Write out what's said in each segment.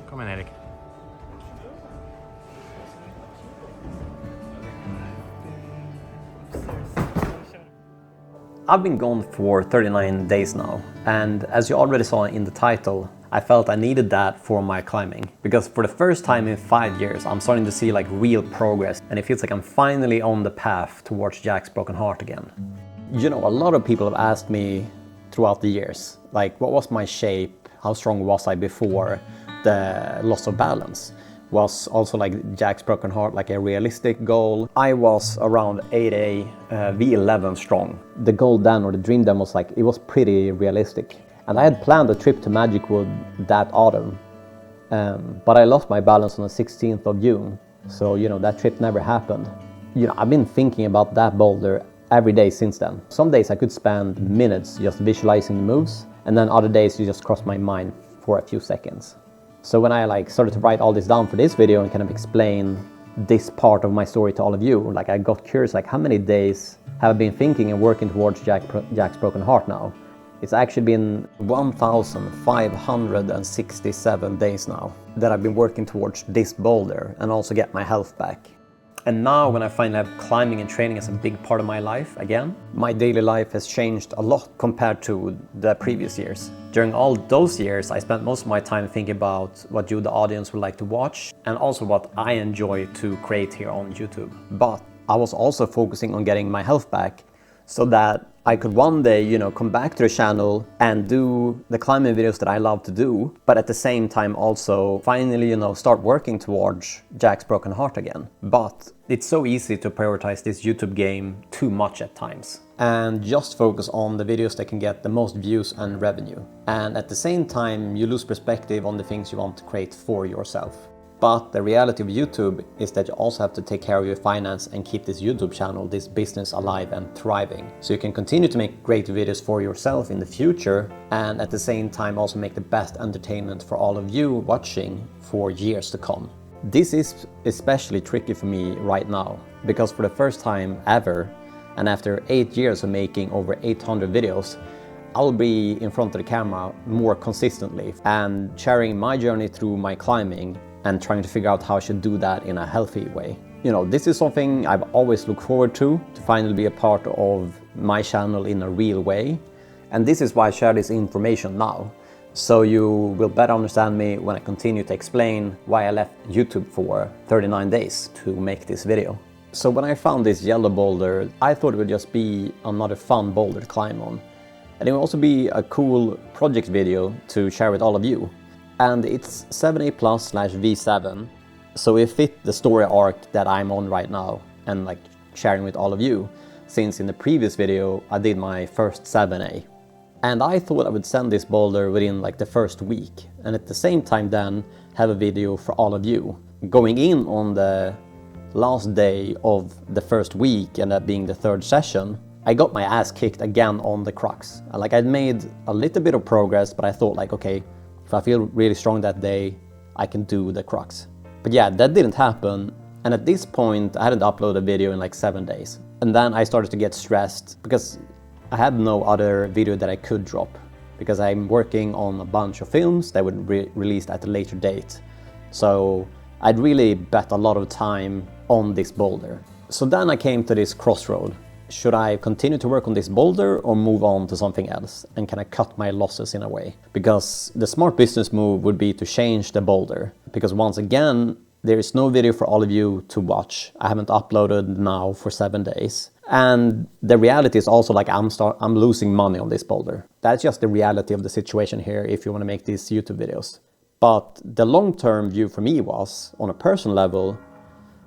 Kom igen, Erik. I've been gone for 39 days now, and as you already saw in the title, I felt I needed that for my climbing, because for the first time in 5 years I'm starting to see like real progress, and it feels like I'm finally on the path towards Jack's broken heart again. You know, a lot of people have asked me throughout the years, like, what was my shape, how strong was I before the loss of balance? Was also like Jack's broken heart like a realistic goal? I was around 8A V11 strong. The goal then, or the dream then, was like, it was pretty realistic. And I had planned a trip to Magic Wood that autumn, but I lost my balance on the 16th of June. So, you know, that trip never happened. You know, I've been thinking about that boulder every day since then. Some days I could spend minutes just visualizing the moves, and then other days you just cross my mind for a few seconds. So when I like started to write all this down for this video and kind of explain this part of my story to all of you, like I got curious, like how many days have I been thinking and working towards Jack's broken heart now? It's actually been 1,567 days now that I've been working towards this boulder and also get my health back. And now when I finally have climbing and training as a big part of my life again, my daily life has changed a lot compared to the previous years. During all those years, I spent most of my time thinking about what you, the audience, would like to watch, and also what I enjoy to create here on YouTube. But I was also focusing on getting my health back so that I could one day, you know, come back to the channel and do the climbing videos that I love to do, but at the same time also finally, you know, start working towards Jack's broken heart again. But it's so easy to prioritize this YouTube game too much at times and just focus on the videos that can get the most views and revenue. And at the same time, you lose perspective on the things you want to create for yourself. But the reality of YouTube is that you also have to take care of your finance and keep this YouTube channel, this business, alive and thriving. So you can continue to make great videos for yourself in the future, and at the same time also make the best entertainment for all of you watching for years to come. This is especially tricky for me right now, because for the first time ever, and after 8 years of making over 800 videos, I'll be in front of the camera more consistently and sharing my journey through my climbing and trying to figure out how I should do that in a healthy way. You know, this is something I've always looked forward to finally be a part of my channel in a real way. And this is why I share this information now. So you will better understand me when I continue to explain why I left YouTube for 39 days to make this video. So when I found this yellow boulder, I thought it would just be another fun boulder to climb on. And it would also be a cool project video to share with all of you. And it's 7A+/V7, so it fit the story arc that I'm on right now and like sharing with all of you, since in the previous video I did my first 7A. And I thought I would send this boulder within like the first week, and at the same time then have a video for all of you. Going in on the last day of the first week, and that being the third session, I got my ass kicked again on the crux. Like I'd made a little bit of progress, but I thought like, okay, if I feel really strong that day, I can do the crux. But yeah, that didn't happen. And at this point, I hadn't uploaded a video in like 7 days. And then I started to get stressed because I had no other video that I could drop, because I'm working on a bunch of films that would be released at a later date. So I'd really bet a lot of time on this boulder. So then I came to this crossroad. Should I continue to work on this boulder or move on to something else? And can I cut my losses in a way? Because the smart business move would be to change the boulder. Because once again, there is no video for all of you to watch. I haven't uploaded now for 7 days. And the reality is also like I'm losing money on this boulder. That's just the reality of the situation here if you want to make these YouTube videos. But the long-term view for me was, on a personal level,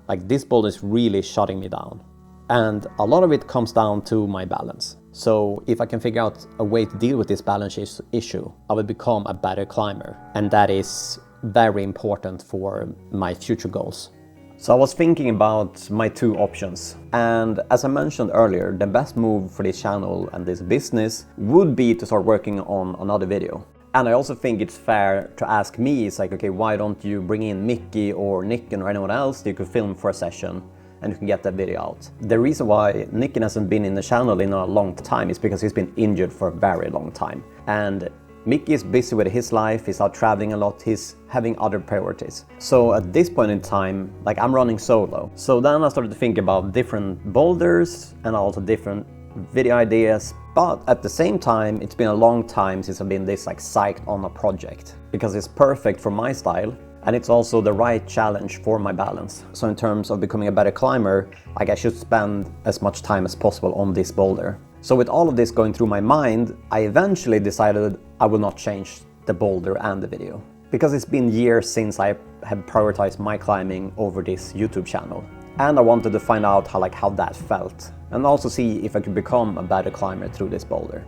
like this boulder is really shutting me down. And a lot of it comes down to my balance. So if I can figure out a way to deal with this balance issue, I will become a better climber. And that is very important for my future goals. So I was thinking about my two options. And as I mentioned earlier, the best move for this channel and this business would be to start working on another video. And I also think it's fair to ask me, it's like, okay, why don't you bring in Mickey or Nicken or anyone else that you could film for a session and you can get that video out. The reason why Nicken hasn't been in the channel in a long time is because he's been injured for a very long time. And Mickey is busy with his life, he's out traveling a lot, he's having other priorities. So at this point in time, like I'm running solo. So then I started to think about different boulders and also different video ideas. But at the same time, it's been a long time since I've been this like psyched on a project because it's perfect for my style. And it's also the right challenge for my balance. So in terms of becoming a better climber, like I should spend as much time as possible on this boulder. So with all of this going through my mind, I eventually decided I will not change the boulder and the video. Because it's been years since I have prioritized my climbing over this YouTube channel. And I wanted to find out how that felt. And also see if I could become a better climber through this boulder.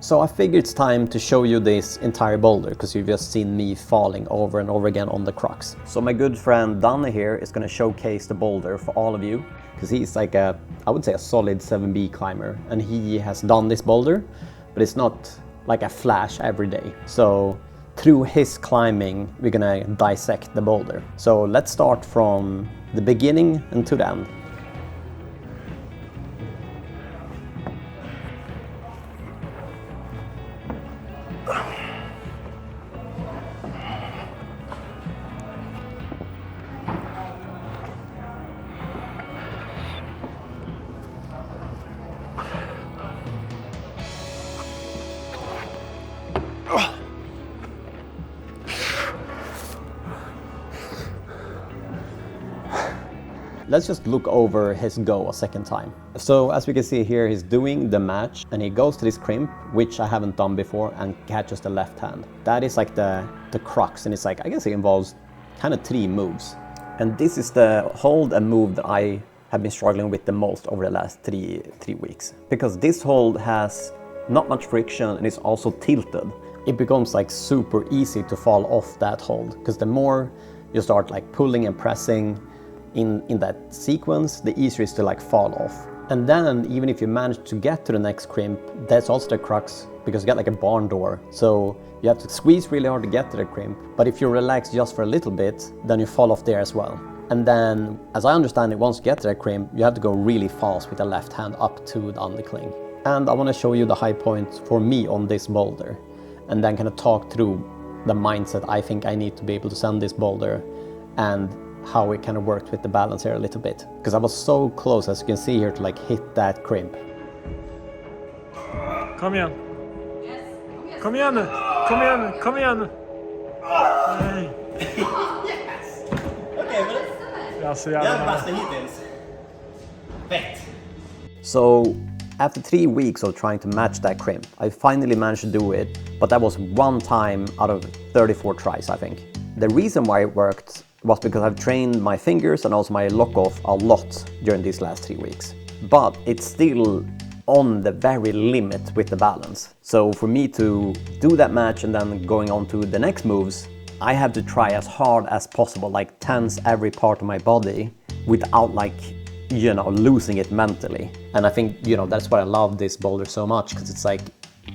So I figured it's time to show you this entire boulder because you've just seen me falling over and over again on the crux. So my good friend Danne here is going to showcase the boulder for all of you because he's like I would say a solid 7B climber, and he has done this boulder, but it's not like a flash every day. So through his climbing, we're going to dissect the boulder. So let's start from the beginning and to the end. Let's just look over his go a second time. So as we can see here, he's doing the match and he goes to this crimp, which I haven't done before, and catches the left hand. That is like the crux, and it's like, I guess it involves kind of 3 moves. And this is the hold and move that I have been struggling with the most over the last three weeks. Because this hold has not much friction and it's also tilted. It becomes like super easy to fall off that hold, because the more you start like pulling and pressing in that sequence, the easier it is to like fall off. And then even if you manage to get to the next crimp, that's also the crux, because you get like a barn door. So you have to squeeze really hard to get to the crimp, but if you relax just for a little bit, then you fall off there as well. And then, as I understand it, once you get to the crimp, you have to go really fast with the left hand up to the undercling. And I want to show you the high point for me on this boulder, and then kind of talk through the mindset I think I need to be able to send this boulder, and how it kind of worked with the balance here a little bit. Because I was so close, as you can see here, to like hit that crimp. Kom igen. Kom igen nu. Kom igen nu. Kom igen nu. Nej. Yes! Okej, men... Jag är så jävla nära. hittills. Fett! So, after 3 weeks of trying to match that crimp, I finally managed to do it, but that was 1 time out of 34 tries, I think. The reason why it worked was because I've trained my fingers and also my lock-off a lot during these last 3 weeks. But it's still on the very limit with the balance. So for me to do that match and then going on to the next moves, I have to try as hard as possible, like tense every part of my body without like, you know, losing it mentally. And I think, you know, that's why I love this boulder so much, because it's like,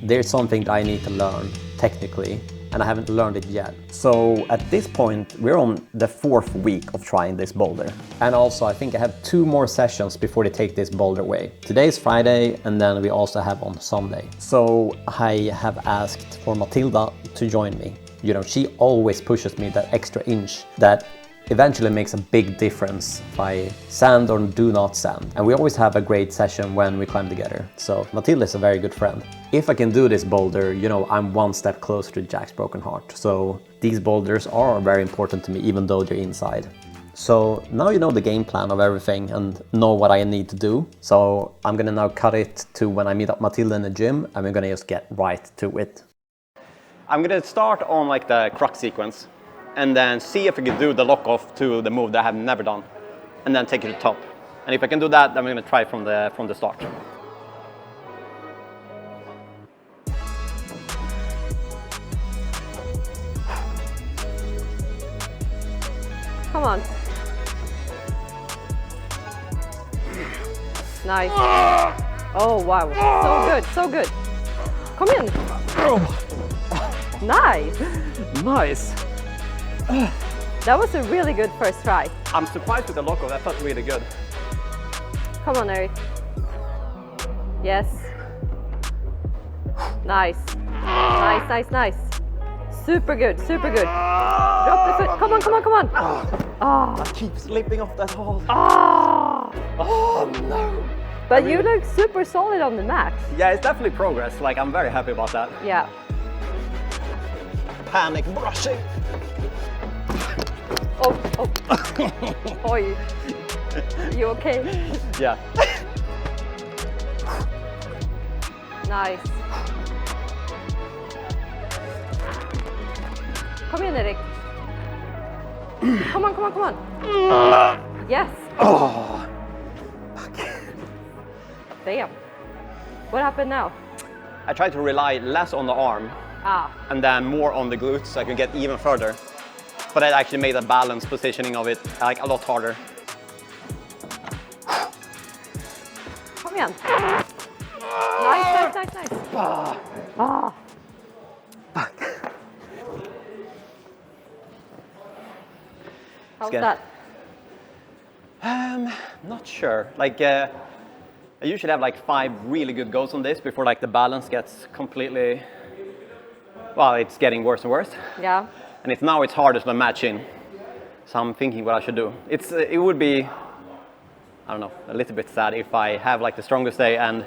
there's something that I need to learn technically, and I haven't learned it yet. So at this point, we're on the 4th week of trying this boulder. And also I think I have 2 more sessions before they take this boulder away. Today is Friday, and then we also have on Sunday. So I have asked for Matilda to join me. You know, she always pushes me that extra inch that eventually makes a big difference if I sand or do not sand. And we always have a great session when we climb together. So Matilda is a very good friend. If I can do this boulder, you know, I'm 1 step closer to Jack's broken heart. So these boulders are very important to me, even though they're inside. So now you know the game plan of everything and know what I need to do. So I'm gonna now cut it to when I meet up Matilda in the gym, and we're gonna just get right to it. I'm gonna start on like the crux sequence, and then see if I can do the lock off to the move that I have never done, and then take it to the top. And if I can do that, then I'm going to try from the start. Come on. Nice. Oh wow, so good, so good. Come in. Nice. Nice. That was a really good first try. I'm surprised with the lock-off, that felt really good. Come on, Eric. Yes. Nice. Nice, nice, nice. Super good, super good. Drop the foot. Come on, come on, come on. Ah. I keep slipping off that hole. Ah. Oh no. But you look super solid on the mat. Yeah, it's definitely progress. Like, I'm very happy about that. Yeah. Panic brushing. Oh, oh. Oi. You okay? Yeah. Nice. Come in, Erik. Come on, come on, come on. Yes. Oh. Damn. What happened now? I tried to rely less on the arm and then more on the glutes so I could get even further. But that actually made the balance positioning of it like a lot harder. Come igen. Nice, nice, nice, nice. Ah. How's that? Not sure. Like, I usually have like 5 really good goes on this before like the balance gets completely, well, it's getting worse and worse. Yeah. And it's harder to match in. So I'm thinking what I should do. It would be, I don't know, a little bit sad if I have like the strongest day and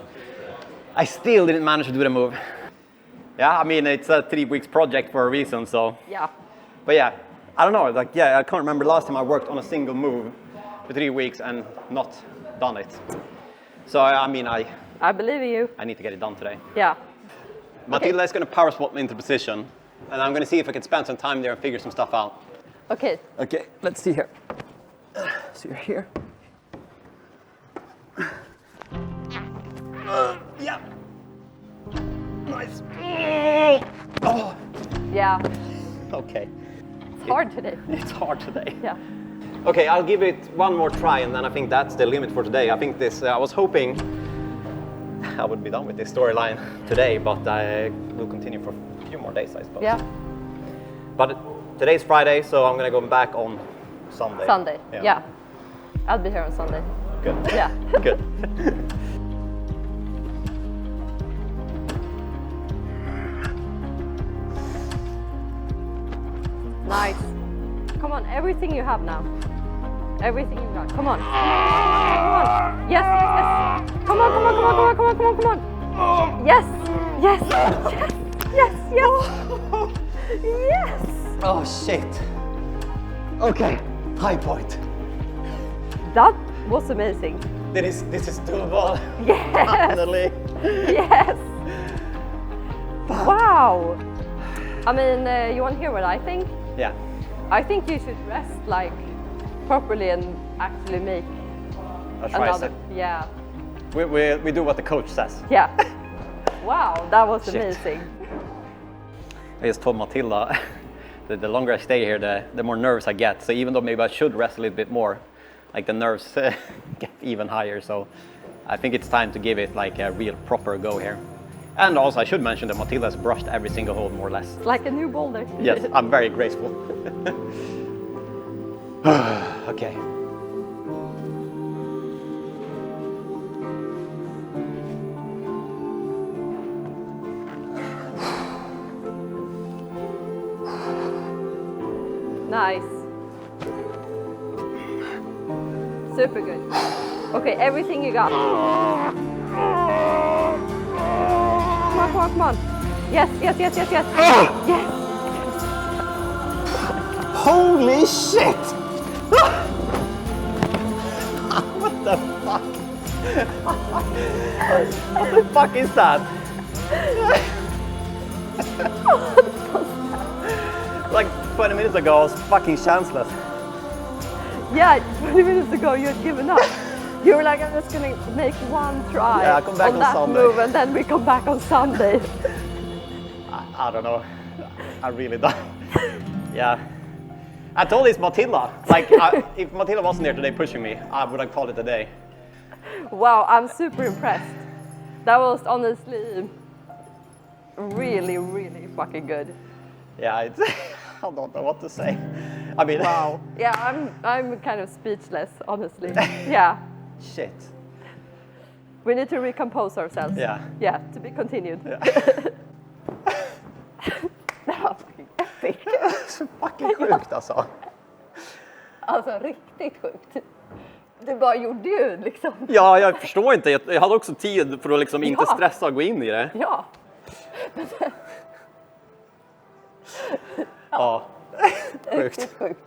I still didn't manage to do the move. Yeah, I mean, it's a 3 weeks project for a reason, so. Yeah. But yeah, I don't know, like, yeah, I can't remember last time I worked on a single move for 3 weeks and not done it. So, I mean, I believe in you. I need to get it done today. Yeah. Matilda is going to power spot me into position, and I'm going to see if I can spend some time there and figure some stuff out. Okay. Okay, let's see here. So you're here. Yeah. Nice. Oh. Yeah. Okay. It's hard today. It's hard today. Yeah. Okay, I'll give it one more try, and then I think that's the limit for today. I think this, I was hoping I would be done with this storyline today, but I will continue for a few more days, I suppose. Yeah. But today's Friday, so I'm gonna go back on Sunday. Sunday. Yeah. I'll be here on Sunday. Good. Yeah. Good. Nice. Come on, everything you have now. Everything you got. Come on. Come on. Yes, yes, yes. Come on, come on, come on, come on, come on, come on, come on. Yes, yes, yes, yes, yes. Yes. Oh shit. Okay, high point. That was amazing. This is doable. Yes. Finally. Yes. Wow. I mean, you want to hear what I think? Yeah. I think you should rest like properly and actually make I'll try another. it. Yeah. We do what the coach says. Yeah. Wow, that was Shit. amazing. I just told Matilda that the longer I stay here, the more nerves I get. So even though maybe I should rest a little bit more, like the nerves get even higher. So I think it's time to give it like a real proper go here. And also I should mention that Matilda has brushed every single hole more or less. Like a new boulder. Yes, I'm very graceful. Okay. Nice. Super good. Okay, everything you got. Come on, come on, come on. Yes, yes, yes, yes, yes. Yes. Holy shit! What the fuck? What the fuck is that? Like 20 minutes ago I was fucking chanceless. Yeah, 20 minutes ago you had given up. You were like, I'm just gonna make one try Yeah, I'll come back on that Sunday. move, and then we come back on Sunday. I don't know. I really don't. Yeah. I told this Matilda. Like, if Matilda wasn't here today pushing me, I would have called it a day. Wow, I'm super impressed. That was honestly really, really fucking good. Yeah, it's, I don't know what to say. I mean, Wow. Yeah, I'm kind of speechless, honestly. Yeah. Shit. We need to recompose ourselves. Yeah. Yeah, to be continued. Yeah. Så fucking sjukt alltså. Alltså riktigt sjukt. Du bara gjorde ju liksom. Ja, jag förstår inte. Jag hade också tid för att liksom inte Ja. stressa och gå in i det. Ja. Ja. Riktigt sjukt.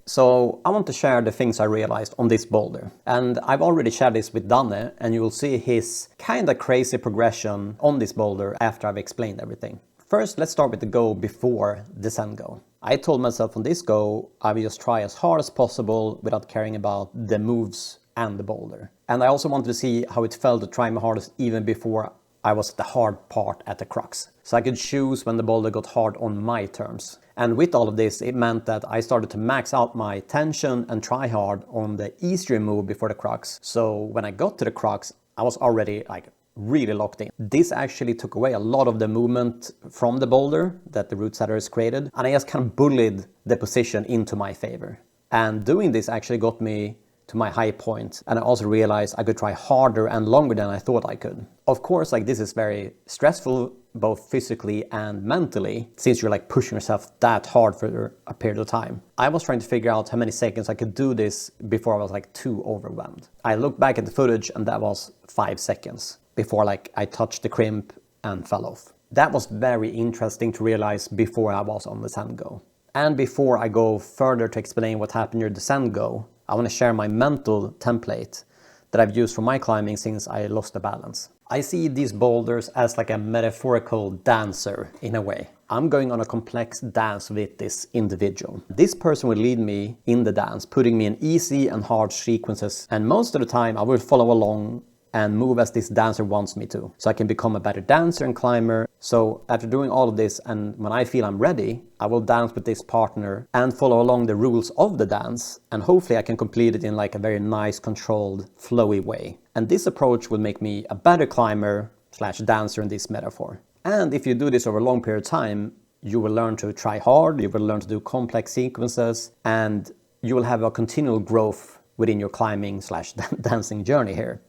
So I want to share the things I realized on this boulder. And I've already shared this with Danne, and you will see his kind of crazy progression on this boulder after I've explained everything. First, let's start with the go before the send go. I told myself on this go, I will just try as hard as possible without caring about the moves and the boulder. And I also wanted to see how it felt to try my hardest even before I was at the hard part at the crux. So I could choose when the boulder got hard on my terms. And with all of this, it meant that I started to max out my tension and try hard on the easier move before the crux. So when I got to the crux, I was already like really locked in. This actually took away a lot of the movement from the boulder that the root setters created, and I just kind of bullied the position into my favor. And doing this actually got me to my high point, and I also realized I could try harder and longer than I thought I could. Of course, like this is very stressful both physically and mentally, since you're like pushing yourself that hard for a period of time. I was trying to figure out how many seconds I could do this before I was like too overwhelmed. I looked back at the footage and that was 5 seconds before like I touched the crimp and fell off. That was very interesting to realize before I was on the send go. And before I go further to explain what happened during the send go, I want to share my mental template that I've used for my climbing since I lost the balance. I see these boulders as like a metaphorical dancer in a way. I'm going on a complex dance with this individual. This person will lead me in the dance, putting me in easy and hard sequences, and most of the time I will follow along and move as this dancer wants me to, so I can become a better dancer and climber. So after doing all of this, and when I feel I'm ready, I will dance with this partner and follow along the rules of the dance, and hopefully I can complete it in like a very nice, controlled, flowy way. And this approach will make me a better climber slash dancer in this metaphor. And if you do this over a long period of time, you will learn to try hard, you will learn to do complex sequences, and you will have a continual growth within your climbing slash dancing journey here.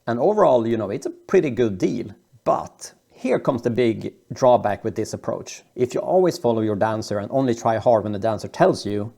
And overall, you know, it's a pretty good deal. But here comes the big drawback with this approach. If you always follow your dancer and only try hard when the dancer tells you,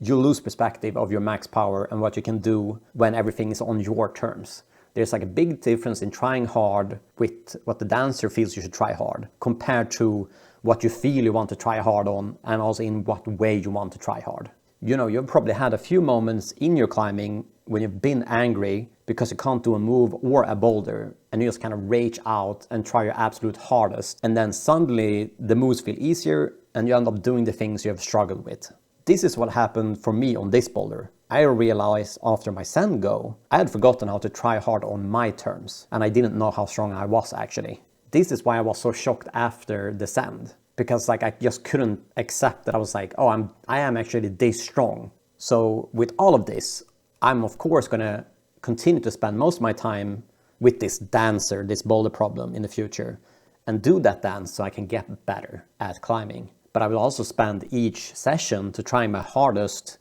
you lose perspective of your max power and what you can do when everything is on your terms. There's like a big difference in trying hard with what the dancer feels you should try hard compared to what you feel you want to try hard on, and also in what way you want to try hard. You know, you've probably had a few moments in your climbing when you've been angry because you can't do a move or a boulder, and you just kind of rage out and try your absolute hardest, and then suddenly the moves feel easier and you end up doing the things you have struggled with. This is what happened for me on this boulder. I realized after my send go, I had forgotten how to try hard on my terms, and I didn't know how strong I was actually. This is why I was so shocked after the send, because like I just couldn't accept that I was like, oh, I am actually this strong. So with all of this, I'm of course gonna continue to spend most of my time with this dancer, this boulder problem in the future, and do that dance so I can get better at climbing. But I will also spend each session to try my hardest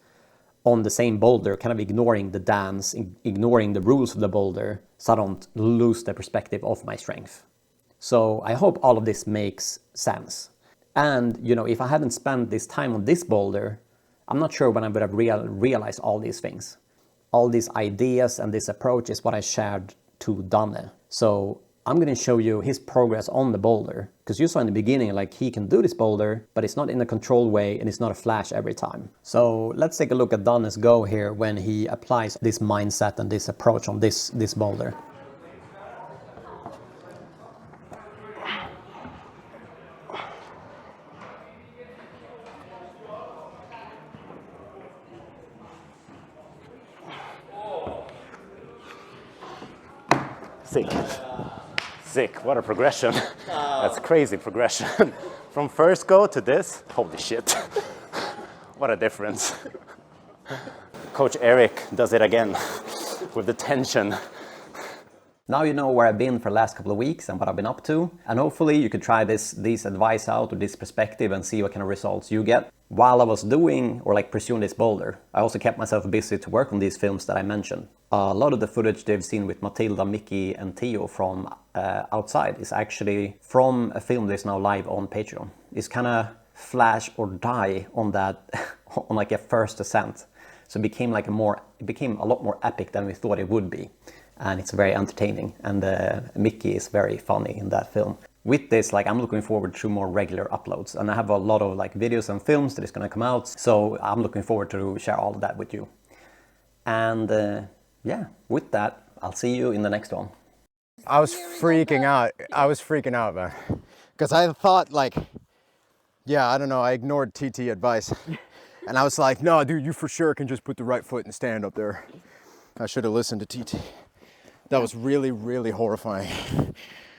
on the same boulder, kind of ignoring the dance, ignoring the rules of the boulder, so I don't lose the perspective of my strength. So I hope all of this makes sense. And, you know, if I hadn't spent this time on this boulder, I'm not sure when I would have realized all these things. All these ideas and this approach is what I shared to Danne. So I'm going to show you his progress on the boulder, because you saw in the beginning like he can do this boulder, but it's not in a controlled way and it's not a flash every time. So let's take a look at Danne's go here when he applies this mindset and this approach on this boulder. Sick, what a progression. That's crazy progression. From first go to this, holy shit. What a difference. Coach Eric does it again with the tension. Now you know where I've been for the last couple of weeks and what I've been up to, and hopefully you could try this advice out or this perspective and see what kind of results you get. While I was doing or like pursuing this boulder, I also kept myself busy to work on these films that I mentioned. A lot of the footage they've seen with Matilda, Mickey and Theo from outside is actually from a film that's now live on Patreon. It's kind of flash or die on that on like a first ascent. So it became a lot more epic than we thought it would be, and it's very entertaining. And Mickey is very funny in that film. With this, like, I'm looking forward to more regular uploads, and I have a lot of like videos and films that is gonna come out. So I'm looking forward to share all of that with you. And yeah, with that, I'll see you in the next one. I was freaking out. I was freaking out, man. Because I thought, like, yeah, I don't know, I ignored TT advice. And I was like, no, dude, you for sure can just put the right foot and stand up there. I should have listened to TT. That was really, really horrifying.